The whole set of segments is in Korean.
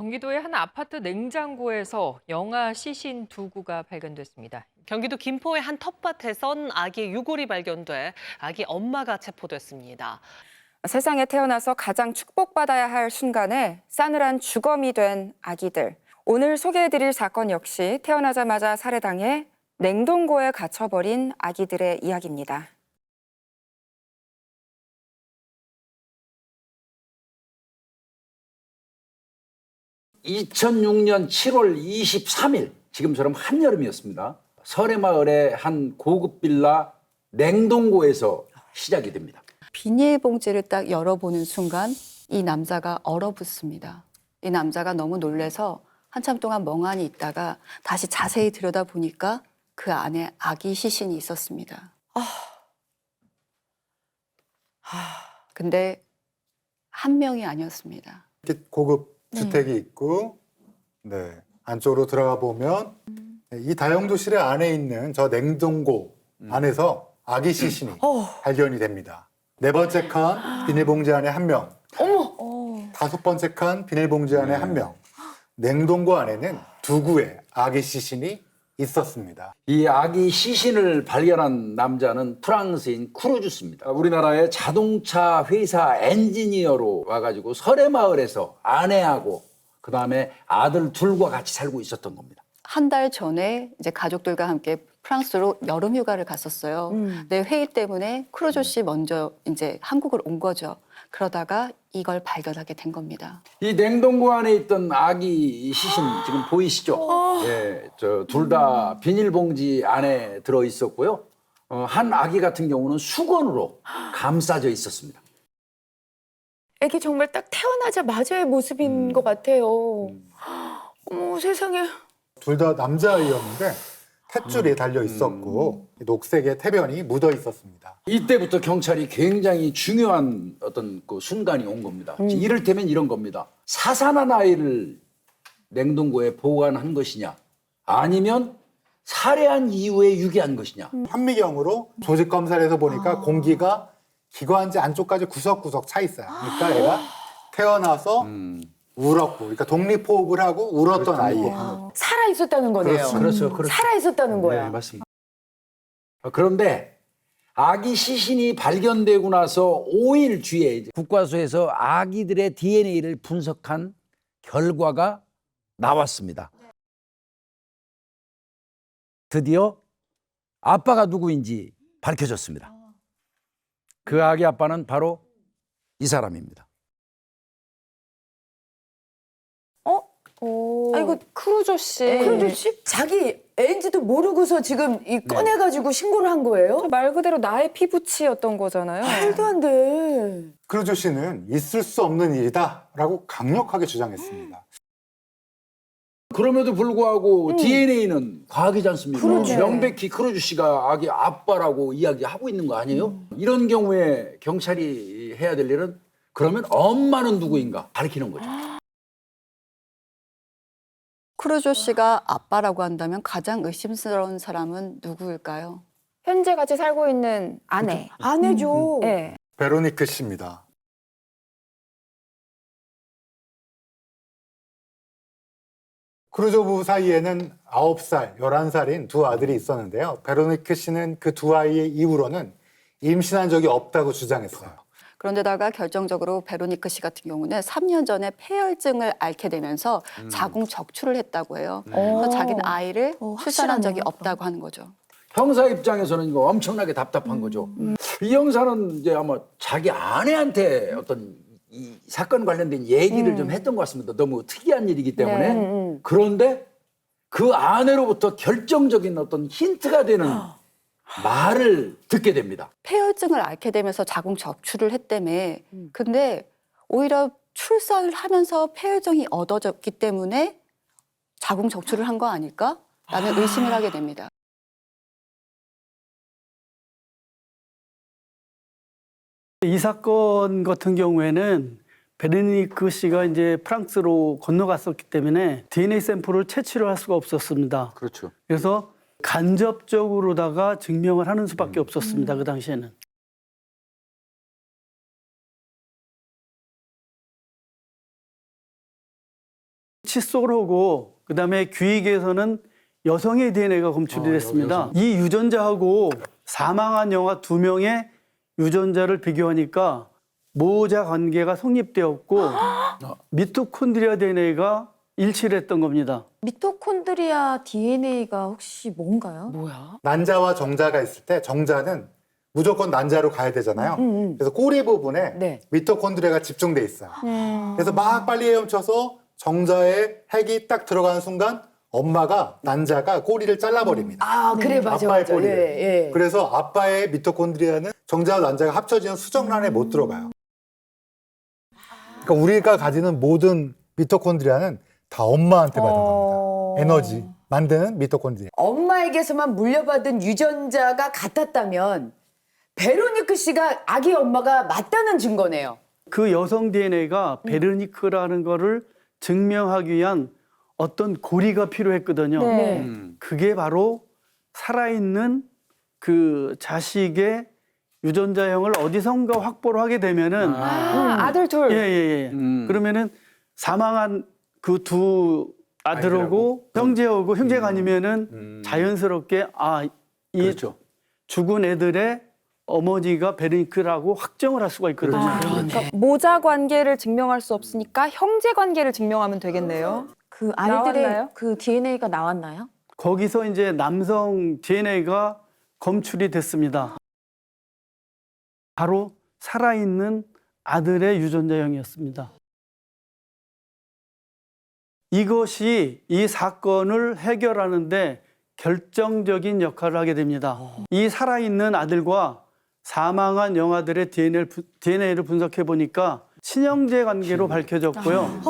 경기도의 한 아파트 냉장고에서 영아 시신 두 구가 발견됐습니다. 경기도 김포의 한 텃밭에선 아기 유골이 발견돼 아기 엄마가 체포됐습니다. 세상에 태어나서 가장 축복받아야 할 순간에 싸늘한 주검이 된 아기들. 오늘 소개해드릴 사건 역시 태어나자마자 살해당해 냉동고에 갇혀버린 아기들의 이야기입니다. (2006년 7월 23일) 지금처럼 한여름이었습니다. 설해마을의 한 고급 빌라 냉동고에서 시작이 됩니다. 비닐봉지를 딱 열어보는 순간 이 남자가 얼어붙습니다. 이 남자가 너무 놀라서 한참 동안 멍하니 있다가 다시 자세히 들여다보니까 그 안에 아기 시신이 있었습니다. 근데 한 명이 아니었습니다. 이렇게 고급 주택이 있고, 네, 안쪽으로 들어가 보면 이 다용도실의 안에 있는 저 냉동고 안에서 아기 시신이 발견이 됩니다. 네 번째 칸 비닐봉지 안에 한 명, 다섯 번째 칸 비닐봉지 안에 한 명, 냉동고 안에는 두 구의 아기 시신이 있었습니다. 이 아기 시신을 발견한 남자는 프랑스인 크루주스입니다. 우리나라의 자동차 회사 엔지니어로 와가지고 설해마을에서 아내하고 그다음에 아들 둘과 같이 살고 있었던 겁니다. 한 달 전에 이제 가족들과 함께 프랑스로 여름 휴가를 갔었어요. 내 회의 때문에 크루조 씨 먼저 이제 한국을 온 거죠. 그러다가 이걸 발견하게 된 겁니다. 이 냉동고 안에 있던 아기 시신 지금 보이시죠? 예, 저 둘 다 비닐봉지 안에 들어 있었고요. 한 아기 같은 경우는 수건으로 감싸져 있었습니다. 애기 정말 딱 태어나자마자의 모습인 것 같아요. 어머 세상에. 둘 다 남자아이였는데 탯줄이 달려 있었고 녹색의 태변이 묻어 있었습니다. 이때부터 경찰이 굉장히 중요한 어떤 그 순간이 온 겁니다. 이를테면 이런 겁니다. 사산한 아이를 냉동고에 보관한 것이냐, 아니면 살해한 이후에 유기한 것이냐. 현미경으로 조직 검사를 해서 보니까 공기가 기관지 안쪽까지 구석구석 차 있어요. 그러니까 얘가 태어나서 울었고, 그러니까 독립호흡을 하고 울었던 아이예요. 살아 있었다는 거네요. 그렇죠. 살아 있었다는 거야. 네, 맞습니다. 그런데 아기 시신이 발견되고 나서 5일 뒤에 이제 국과수에서 아기들의 DNA를 분석한 결과가 나왔습니다. 드디어 아빠가 누구인지 밝혀졌습니다. 그 아기 아빠는 바로 이 사람입니다. 아이고 크루조 씨. 크루조 씨 자기 애인지도 모르고서 지금 이 꺼내가지고 신고를 한 거예요? 말 그대로 나의 피부치였던 거잖아요. 말도 안 돼. 크루조 씨는 있을 수 없는 일이다라고 강력하게 주장했습니다. 그럼에도 불구하고 DNA는 과학이지 않습니까? 그러네. 명백히 크루즈 씨가 아기 아빠라고 이야기하고 있는 거 아니에요? 이런 경우에 경찰이 해야 될 일은 그러면 엄마는 누구인가 밝히는 거죠. 크루조 씨가 아빠라고 한다면 가장 의심스러운 사람은 누구일까요? 현재 같이 살고 있는 아내. 아내죠. 네. 베로니크 씨입니다. 크루조 부부 사이에는 9살, 11살인 두 아들이 있었는데요. 베로니크 씨는 그 두 아이의 이후로는 임신한 적이 없다고 주장했어요. 그런데다가 결정적으로 베로니크 씨 같은 경우는 3년 전에 폐혈증을 앓게 되면서 자궁 적출을 했다고 해요. 그래서 자기는 아이를 출산한 적이 확실하네요. 없다고 하는 거죠. 형사 입장에서는 이거 엄청나게 답답한 거죠. 이 형사는 이제 아마 자기 아내한테 어떤 이 사건 관련된 얘기를 좀 했던 것 같습니다. 너무 특이한 일이기 때문에. 그런데 그 아내로부터 결정적인 어떤 힌트가 되는 말을 듣게 됩니다. 폐혈증을 앓게 되면서 자궁 적출을 했다며. 근데 오히려 출산을 하면서 폐혈증이 얻어졌기 때문에 자궁 적출을 한 거 아닐까? 라는 의심을 하게 됩니다. 이 사건 같은 경우에는 베르니크 씨가 이제 프랑스로 건너갔었기 때문에 DNA 샘플을 채취를 할 수가 없었습니다. 그렇죠. 그래서 간접적으로다가 증명을 하는 수밖에 없었습니다. 그 당시에는. 칫솔하고 그다음에 귀에게서는 여성의 DNA가 검출이 됐습니다. 이 유전자하고 사망한 영아 2명의 유전자를 비교하니까 모자 관계가 성립되었고 미토콘드리아 DNA가 일치를 했던 겁니다. 미토콘드리아 DNA가 혹시 뭔가요? 뭐야? 난자와 정자가 있을 때 정자는 무조건 난자로 가야 되잖아요. 그래서 꼬리 부분에 네. 미토콘드리아가 집중돼 있어요. 그래서 막 빨리 헤엄쳐서 정자에 핵이 딱 들어가는 순간 엄마가 난자가 꼬리를 잘라버립니다. 아, 그래, 맞아, 아빠의 맞아. 꼬리를. 예, 예. 그래서 아빠의 미토콘드리아는 정자와 난자가 합쳐지는 수정란에 못 들어가요. 그러니까 우리가 가지는 모든 미토콘드리아는 다 엄마한테 받은 겁니다. 에너지 만드는 미토콘드리아. 엄마에게서만 물려받은 유전자가 같았다면 베로니크 씨가 아기 엄마가 맞다는 증거네요. 그 여성 DNA가 베르니크라는 거를 증명하기 위한 어떤 고리가 필요했거든요. 네. 그게 바로 살아있는 그 자식의 유전자형을 어디선가 확보를 하게 되면은 아들 둘. 예. 그러면은 사망한 그 두 아들하고 형제하고 형제가 아니면은 자연스럽게 이 그렇죠. 죽은 애들의 어머니가 베르니크라고 확정을 할 수가 있거든요. 그러니까 모자 관계를 증명할 수 없으니까 형제 관계를 증명하면 되겠네요. 그 아이들의 나왔나요? 그 DNA가 나왔나요? 거기서 이제 남성 DNA가 검출이 됐습니다. 바로 살아있는 아들의 유전자형이었습니다. 이것이 이 사건을 해결하는데 결정적인 역할을 하게 됩니다. 이 살아있는 아들과 사망한 영아들의 DNA를 분석해 보니까 친형제 관계로 밝혀졌고요.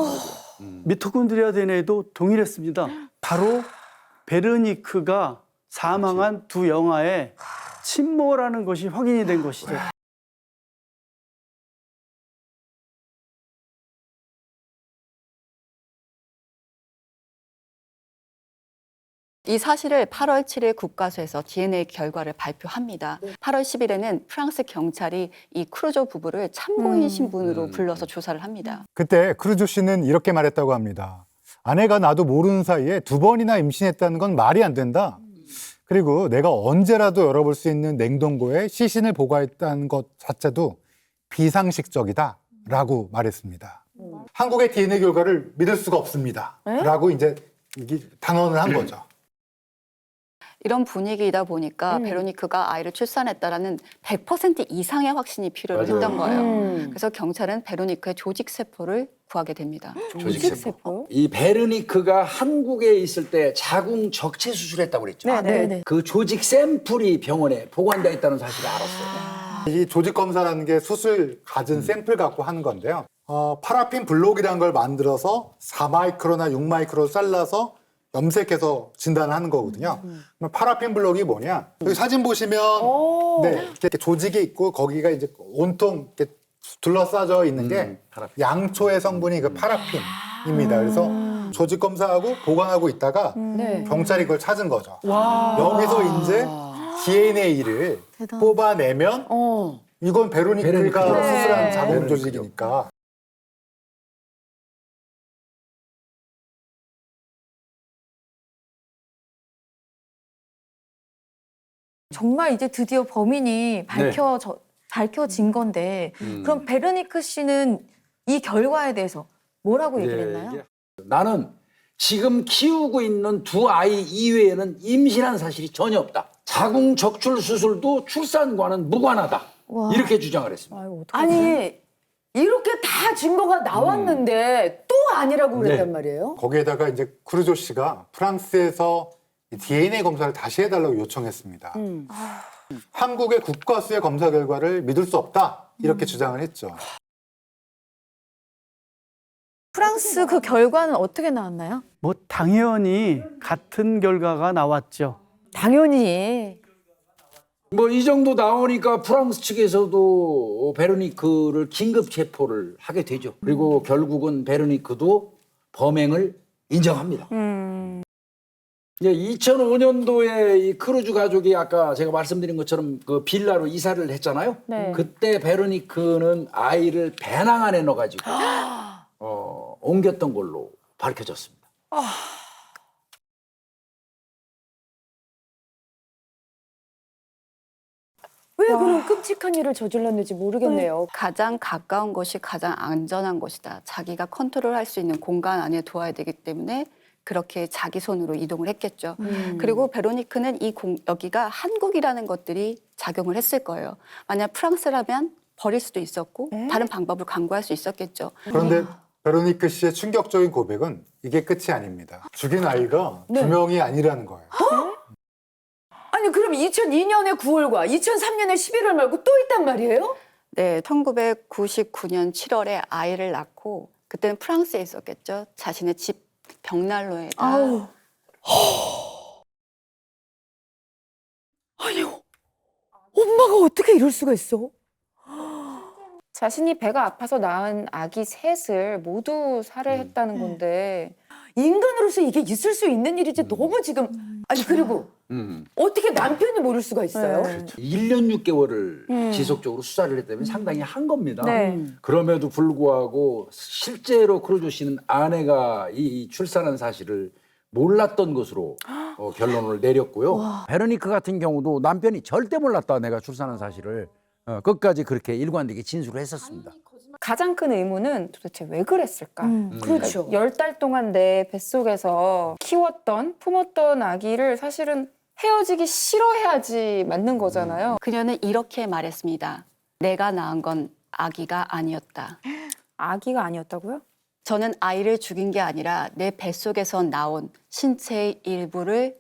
미토콘드리아 DNA도 동일했습니다. 바로 베르니크가 사망한 두 영아의 친모라는 것이 확인이 된 것이죠. 이 사실을 8월 7일 국가수에서 DNA 결과를 발표합니다. 8월 10일에는 프랑스 경찰이 이 크루조 부부를 참고인 신분으로 불러서 조사를 합니다. 그때 크루조 씨는 이렇게 말했다고 합니다. 아내가 나도 모르는 사이에 2번이나 임신했다는 건 말이 안 된다. 그리고 내가 언제라도 열어볼 수 있는 냉동고에 시신을 보관했다는 것 자체도 비상식적이다 라고 말했습니다. 한국의 DNA 결과를 믿을 수가 없습니다 라고 이제 이게 단언을 한 거죠. 이런 분위기이다 보니까 베로니크가 아이를 출산했다라는 100% 이상의 확신이 필요를 맞아요. 했던 거예요. 그래서 경찰은 베로니크의 조직세포를 구하게 됩니다. 조직세포. 이 베르니크가 한국에 있을 때 자궁 적체 수술했다고 그랬죠. 네. 그 조직 샘플이 병원에 보관되어 있다는 사실을 알았어요. 이 조직 검사라는 게 수술 가진 샘플 갖고 하는 건데요. 파라핀 블록이라는 걸 만들어서 4마이크로나 6마이크로 잘라서 염색해서 진단하는 거거든요. 그럼 파라핀 블록이 뭐냐? 여기 사진 보시면 네, 이렇게 조직이 있고 거기가 이제 온통 이렇게 둘러싸져 있는 게 양초의 성분이 그 파라핀입니다. 그래서 조직 검사하고 보관하고 있다가 경찰이 그걸 찾은 거죠. 여기서 이제 DNA를 뽑아내면 이건 베로니크가 수술한 자궁 조직이니까. 정말 이제 드디어 범인이 밝혀진 건데 그럼 베르니크 씨는 이 결과에 대해서 뭐라고 얘기를 했나요? 나는 지금 키우고 있는 두 아이 이외에는 임신한 사실이 전혀 없다. 자궁 적출 수술도 출산과는 무관하다. 이렇게 주장을 했습니다. 아유, 어떡하지? 아니, 이렇게 다 증거가 나왔는데 또 아니라고 그랬단 말이에요? 거기에다가 이제 크루조 씨가 프랑스에서 DNA 검사를 다시 해달라고 요청했습니다. 한국의 국가수의 검사 결과를 믿을 수 없다 이렇게 주장을 했죠. 프랑스 그 결과는 어떻게 나왔나요? 뭐 당연히 같은 결과가 나왔죠. 당연히. 뭐 이 정도 나오니까 프랑스 측에서도 베르니크를 긴급 체포를 하게 되죠. 그리고 결국은 베르니크도 범행을 인정합니다. 이제 2005년도에 이 크루즈 가족이 아까 제가 말씀드린 것처럼 그 빌라로 이사를 했잖아요. 네. 그때 베르니크는 아이를 배낭 안에 넣어가지고 옮겼던 걸로 밝혀졌습니다. 왜 그런 끔찍한 일을 저질렀는지 모르겠네요. 가장 가까운 곳이 가장 안전한 곳이다. 자기가 컨트롤할 수 있는 공간 안에 두어야 되기 때문에 그렇게 자기 손으로 이동을 했겠죠. 그리고 베로니크는 여기가 한국이라는 것들이 작용을 했을 거예요. 만약 프랑스라면 버릴 수도 있었고 다른 방법을 강구할 수 있었겠죠. 그런데 베로니크 씨의 충격적인 고백은 이게 끝이 아닙니다. 죽인 아이가 두 명이 아니라는 거예요. 아니 그럼 2002년의 9월과 2003년의 11월 말고 또 있단 말이에요? 네, 1999년 7월에 아이를 낳고 그때는 프랑스에 있었겠죠. 자신의 집 벽난로에다 아우. 아니 엄마가 어떻게 이럴 수가 있어? 자신이 배가 아파서 낳은 아기 셋을 모두 살해했다는 건데 인간으로서 이게 있을 수 있는 일이지 너무 지금 아니 그리고 어떻게 남편이 모를 수가 있어요? 1년 6개월을 지속적으로 수사를 했다면 상당히 한 겁니다. 네. 그럼에도 불구하고 실제로 크루조 씨는 아내가 이 출산한 사실을 몰랐던 것으로 결론을 내렸고요. 베로니크 같은 경우도 남편이 절대 몰랐다, 내가 출산한 사실을. 끝까지 그렇게 일관되게 진술을 했었습니다. 가장 큰 의문은 도대체 왜 그랬을까? 그렇죠. 10달 동안 내 뱃속에서 키웠던, 품었던 아기를 사실은 헤어지기 싫어해야지 맞는 거잖아요. 그녀는 이렇게 말했습니다. 내가 낳은 건 아기가 아니었다. 아기가 아니었다고요? 저는 아이를 죽인 게 아니라 내 뱃속에서 나온 신체의 일부를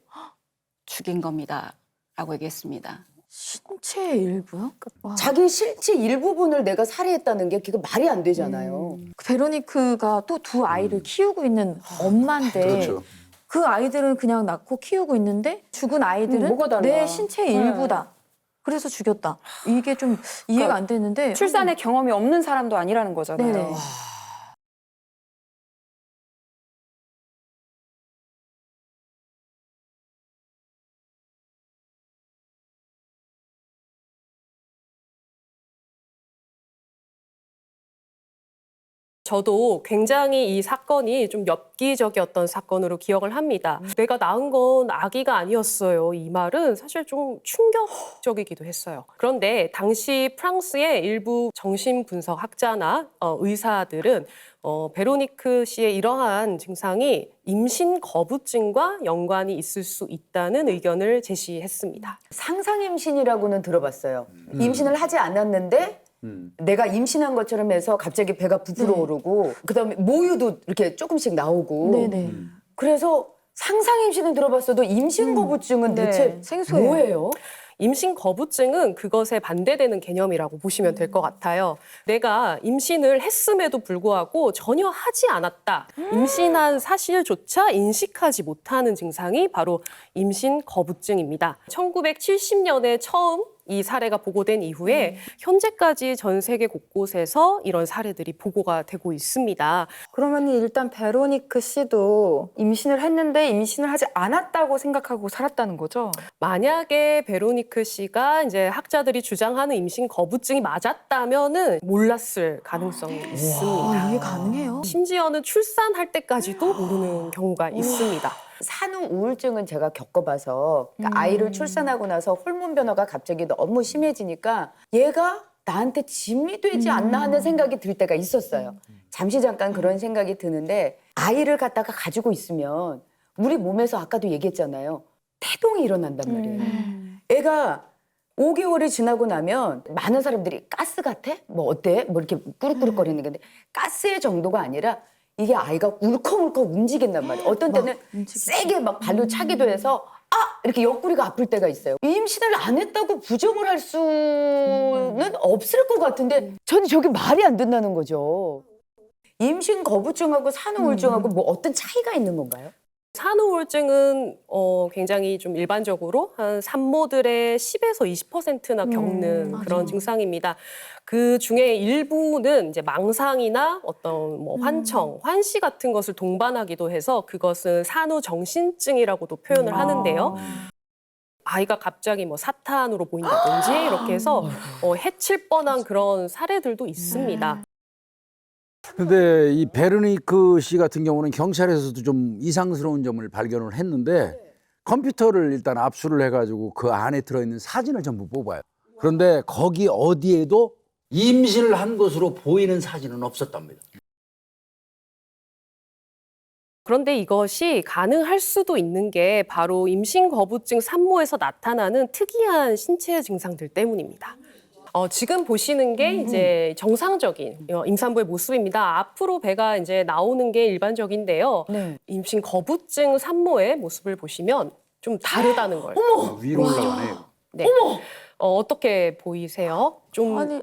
죽인 겁니다. 라고 얘기했습니다. 신체의 일부요? 자기 실체 일부분을 내가 살해했다는 게 그게 말이 안 되잖아요. 베로니크가 또 두 아이를 키우고 있는 엄마인데 그렇죠. 그 아이들은 그냥 낳고 키우고 있는데 죽은 아이들은 뭐가 달라? 내 신체의 일부다. 그래서 죽였다. 이게 좀 이해가 안 되는데 출산의 경험이 없는 사람도 아니라는 거잖아요. 네네. 저도 굉장히 이 사건이 좀 엽기적이었던 사건으로 기억을 합니다. 내가 낳은 건 아기가 아니었어요. 이 말은 사실 좀 충격적이기도 했어요. 그런데 당시 프랑스의 일부 정신분석학자나 의사들은 베로니크 씨의 이러한 증상이 임신 거부증과 연관이 있을 수 있다는 의견을 제시했습니다. 상상 임신이라고는 들어봤어요. 임신을 하지 않았는데 내가 임신한 것처럼 해서 갑자기 배가 부풀어 오르고 그다음에 모유도 이렇게 조금씩 나오고 네네. 그래서 상상 임신은 들어봤어도 임신 거부증은 대체 생소해요. 뭐예요? 임신 거부증은 그것에 반대되는 개념이라고 보시면 될 것 같아요. 내가 임신을 했음에도 불구하고 전혀 하지 않았다. 임신한 사실조차 인식하지 못하는 증상이 바로 임신 거부증입니다. 1970년에 처음 이 사례가 보고된 이후에 현재까지 전 세계 곳곳에서 이런 사례들이 보고가 되고 있습니다. 그러면 일단 베로니크 씨도 임신을 했는데 임신을 하지 않았다고 생각하고 살았다는 거죠? 만약에 베로니크 씨가 이제 학자들이 주장하는 임신 거부증이 맞았다면은 몰랐을 가능성이 있습니다. 이게 가능해요? 심지어는 출산할 때까지도 모르는 경우가 있습니다. 산후 우울증은 제가 겪어봐서 그러니까 아이를 출산하고 나서 호르몬 변화가 갑자기 너무 심해지니까 얘가 나한테 짐이 되지 않나 하는 생각이 들 때가 있었어요. 잠시 잠깐 그런 생각이 드는데 아이를 갖다가 가지고 있으면 우리 몸에서 아까도 얘기했잖아요. 태동이 일어난단 말이에요. 애가 5개월이 지나고 나면 많은 사람들이 가스 같아? 뭐 어때? 뭐 이렇게 꾸룩꾸룩거리는 건데 가스의 정도가 아니라 이게 아이가 울컥울컥 움직인단 말이에요. 어떤 때는 세게 막 발로 차기도 해서 이렇게 옆구리가 아플 때가 있어요. 임신을 안 했다고 부정을 할 수는 없을 것 같은데 저는 저게 말이 안 된다는 거죠. 임신 거부증하고 산후 우울증하고 뭐 어떤 차이가 있는 건가요? 산후 우울증은 굉장히 좀 일반적으로 한 산모들의 10에서 20%나 겪는 그런 증상입니다. 그 중에 일부는 이제 망상이나 어떤 뭐 환청, 환시 같은 것을 동반하기도 해서 그것은 산후 정신증이라고도 표현을 하는데요. 아이가 갑자기 뭐 사탄으로 보인다든지 이렇게 해서 해칠 뻔한 그런 사례들도 있습니다. 근데 이 베르니크 씨 같은 경우는 경찰에서도 좀 이상스러운 점을 발견을 했는데 컴퓨터를 일단 압수를 해가지고 그 안에 들어있는 사진을 전부 뽑아요. 그런데 거기 어디에도 임신을 한 것으로 보이는 사진은 없었답니다. 그런데 이것이 가능할 수도 있는 게 바로 임신 거부증 산모에서 나타나는 특이한 신체 증상들 때문입니다. 지금 보시는 게 이제 정상적인 임산부의 모습입니다. 앞으로 배가 이제 나오는 게 일반적인데요. 네. 임신 거부증 산모의 모습을 보시면 좀 다르다는 걸. 위로 올라가네요. 네. 어떻게 보이세요? 좀 아니,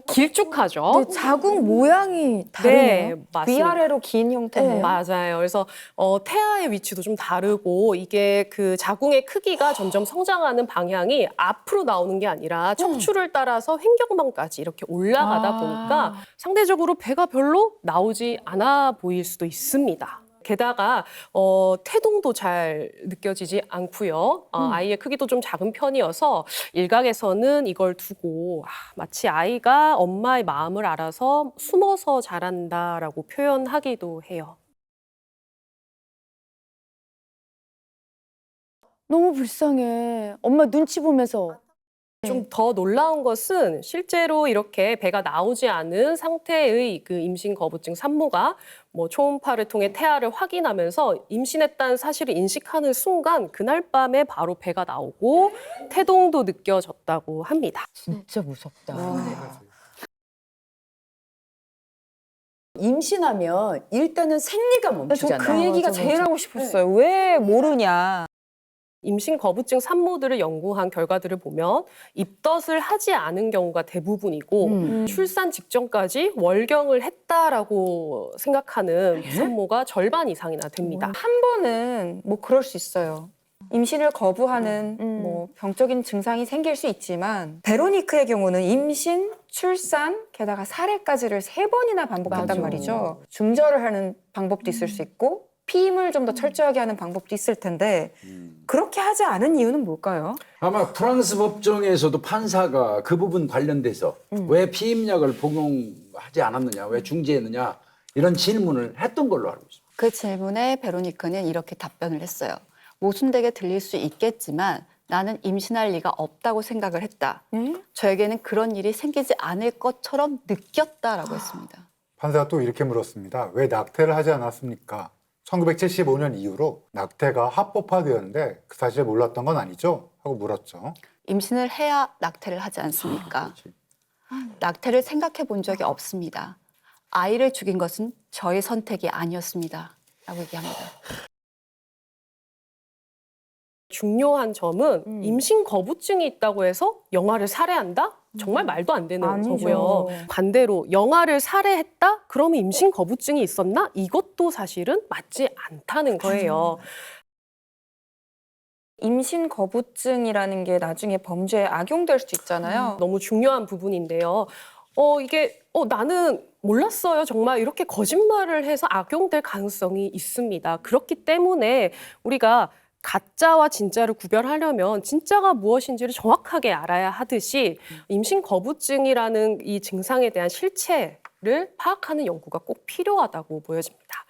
길쭉하죠? 근데 자궁 모양이 다르네요. 네, 맞습니다. 위아래로 긴 형태네요. 맞아요. 그래서 태아의 위치도 좀 다르고 이게 그 자궁의 크기가 점점 성장하는 방향이 앞으로 나오는 게 아니라 척추를 따라서 횡격막까지 이렇게 올라가다 보니까 상대적으로 배가 별로 나오지 않아 보일 수도 있습니다. 게다가 태동도 잘 느껴지지 않고요. 아이의 크기도 좀 작은 편이어서 일각에서는 이걸 두고 마치 아이가 엄마의 마음을 알아서 숨어서 자란다라고 표현하기도 해요. 너무 불쌍해. 엄마 눈치 보면서. 좀 더 놀라운 것은 실제로 이렇게 배가 나오지 않은 상태의 그 임신 거부증 산모가 뭐 초음파를 통해 태아를 확인하면서 임신했다는 사실을 인식하는 순간 그날 밤에 바로 배가 나오고 태동도 느껴졌다고 합니다. 진짜 무섭다. 임신하면 일단은 생리가 저 멈추잖아요. 그 얘기가 제일 하고 싶었어요. 왜 모르냐. 임신 거부증 산모들을 연구한 결과들을 보면 입덧을 하지 않은 경우가 대부분이고 출산 직전까지 월경을 했다라고 생각하는 산모가 절반 이상이나 됩니다. 한 번은 뭐 그럴 수 있어요. 임신을 거부하는 뭐 병적인 증상이 생길 수 있지만 베로니크의 경우는 임신, 출산, 게다가 살해까지를 3번이나 반복한단 맞아. 말이죠. 중절을 하는 방법도 있을 수 있고 피임을 좀 더 철저하게 하는 방법도 있을 텐데 그렇게 하지 않은 이유는 뭘까요? 아마 프랑스 법정에서도 판사가 그 부분 관련돼서 왜 피임약을 복용하지 않았느냐, 왜 중지했느냐 이런 질문을 했던 걸로 알고 있습니다. 그 질문에 베로니크는 이렇게 답변을 했어요. 모순되게 들릴 수 있겠지만 나는 임신할 리가 없다고 생각을 했다. 저에게는 그런 일이 생기지 않을 것처럼 느꼈다라고 했습니다. 판사가 또 이렇게 물었습니다. 왜 낙태를 하지 않았습니까? 1975년 이후로 낙태가 합법화되었는데 그 사실을 몰랐던 건 아니죠? 하고 물었죠. 임신을 해야 낙태를 하지 않습니까? 낙태를 생각해 본 적이 없습니다. 아이를 죽인 것은 저의 선택이 아니었습니다. 라고 얘기합니다. 중요한 점은 임신 거부증이 있다고 해서 영아를 살해한다? 정말 말도 안 되는 아니죠. 거고요. 반대로 영아를 살해했다? 그러면 임신 거부증이 있었나? 이것도 사실은 맞지 않다는 거예요. 임신 거부증이라는 게 나중에 범죄에 악용될 수도 있잖아요. 너무 중요한 부분인데요. 이게 나는 몰랐어요. 정말 이렇게 거짓말을 해서 악용될 가능성이 있습니다. 그렇기 때문에 우리가 가짜와 진짜를 구별하려면 진짜가 무엇인지를 정확하게 알아야 하듯이 임신 거부증이라는 이 증상에 대한 실체를 파악하는 연구가 꼭 필요하다고 보여집니다.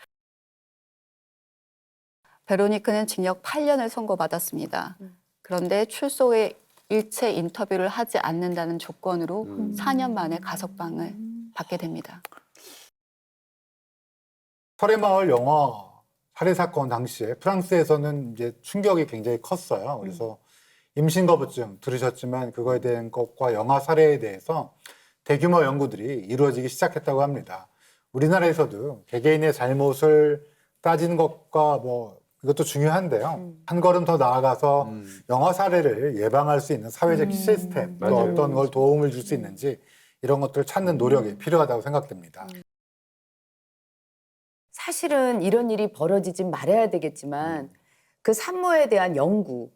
베로니크는 징역 8년을 선고받았습니다. 그런데 출소에 일체 인터뷰를 하지 않는다는 조건으로 4년 만에 가석방을 받게 됩니다. 설해마을 영화 살해 사건 당시에 프랑스에서는 이제 충격이 굉장히 컸어요. 그래서 임신 거부증 들으셨지만 그거에 대한 것과 영아 살해에 대해서 대규모 연구들이 이루어지기 시작했다고 합니다. 우리나라에서도 개개인의 잘못을 따지는 것과 뭐 이것도 중요한데요. 한 걸음 더 나아가서 영아 살해를 예방할 수 있는 사회적 시스템, 또 맞아요. 어떤 걸 도움을 줄 수 있는지 이런 것들을 찾는 노력이 필요하다고 생각됩니다. 사실은 이런 일이 벌어지지 말아야 되겠지만 그 산모에 대한 연구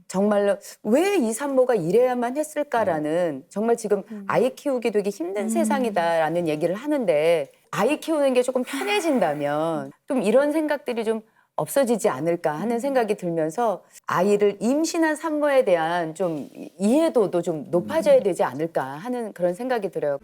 정말로 왜 이 산모가 이래야만 했을까라는 정말 지금 아이 키우기 되게 힘든 세상이다라는 얘기를 하는데 아이 키우는 게 조금 편해진다면 좀 이런 생각들이 좀 없어지지 않을까 하는 생각이 들면서 아이를 임신한 산모에 대한 좀 이해도도 좀 높아져야 되지 않을까 하는 그런 생각이 들어요.